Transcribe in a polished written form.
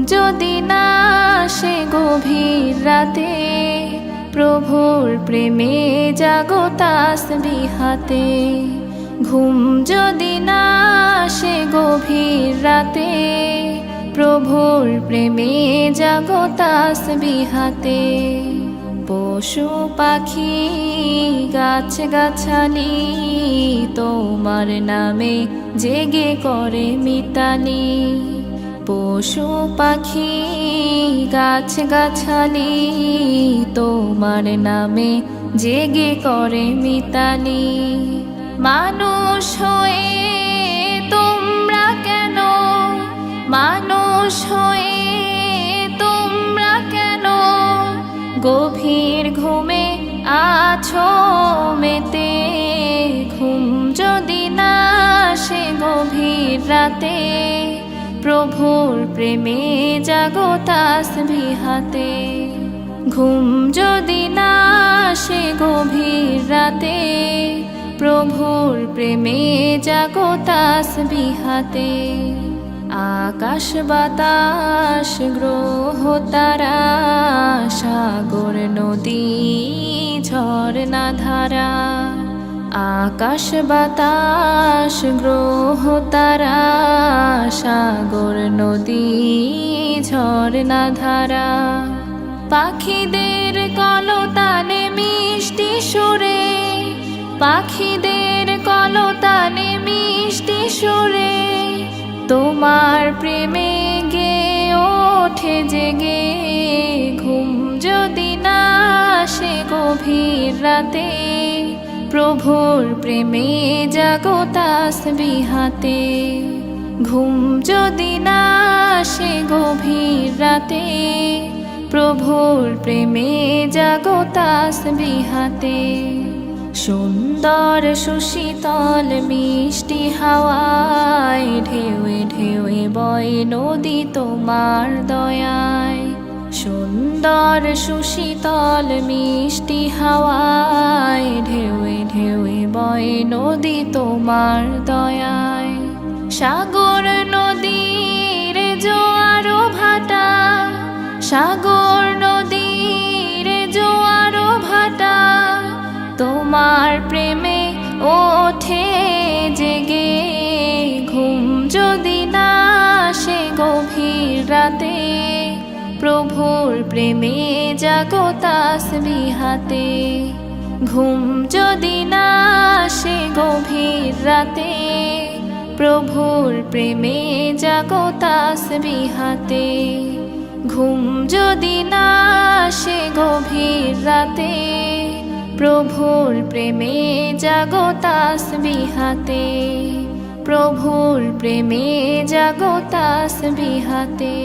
যদি না আসে গভীর রাতে, প্রভুর প্রেমে জাগো তাসবিহ হাতে। ঘুম যদি না আসে গভীর রাতে, প্রভুর প্রেমে জাগো তাসবিহ হাতে। পশু পাখি গাছ গাছালি তোমার নামে জেগে করে মিতালি। পশু পাখি গাছ গাছালি তোমার নামে জেগে করে মিতালি। মানুষ হয়ে তোমরা কেন, মানুষ হয়ে তোমরা কেন গভীর ঘুমে আছো মেতে। ঘুম যদি না আসে গভীর রাতে, প্রভুর প্রেমে জাগো তাসবিহ হাতে। ঘুম যদি না আসে গভীর রাতে, প্রভুর প্রেমে জাগো তাসবিহ হাতে। আকাশ বাতাস গ্রহ তারা, সাগর নদী ঝরনা ধারা। আকাশ বাতাস গ্রহ তারা, সাগর নদী ঝরনা ধারা। পাখিদের কলতানে মিষ্টি সুরে, পাখিদের কলতানে মিষ্টি সুরে তোমার প্রেমে গে ওঠে জেগে। ঘুম যদি না আসে গভীর রাতে, প্রভুর প্রেমে জাগো তাসবিহ হাতে। ঘুম যদি না আসে গভীর রাতে, প্রভুর প্রেমে জাগো তাসবিহ হাতে। সুন্দর সুশীতল মিষ্টি হাওয়ায় ঢেউয়ে ঢেউয়ে বয় নদী তোমার দয়ায়। সুন্দর সুশীতল মিষ্টি হাওয়ায় ঢেউয়ে ঢেউয়ে বয় নদী তোমার দয়ায়। সাগর নদীর জোয়ার ভাটা, সাগর নদীর জোয়ার ভাটা তোমার প্রেমে ওঠে জেগে। ঘুম যদি না আসে গভীর রাতে, প্রভুর প্রেমে জাগো তাসবিহ হাতে। ঘুম যদি না আসে গভীর রাতে, প্রভুর প্রেমে জাগো তাসবিহ হাতে। ঘুম যদি না আসে গভীর রাতে, প্রভুর প্রেমে জাগো তাসবিহ হাতে। প্রভুর প্রেমে জাগো তাসবিহ হাতে।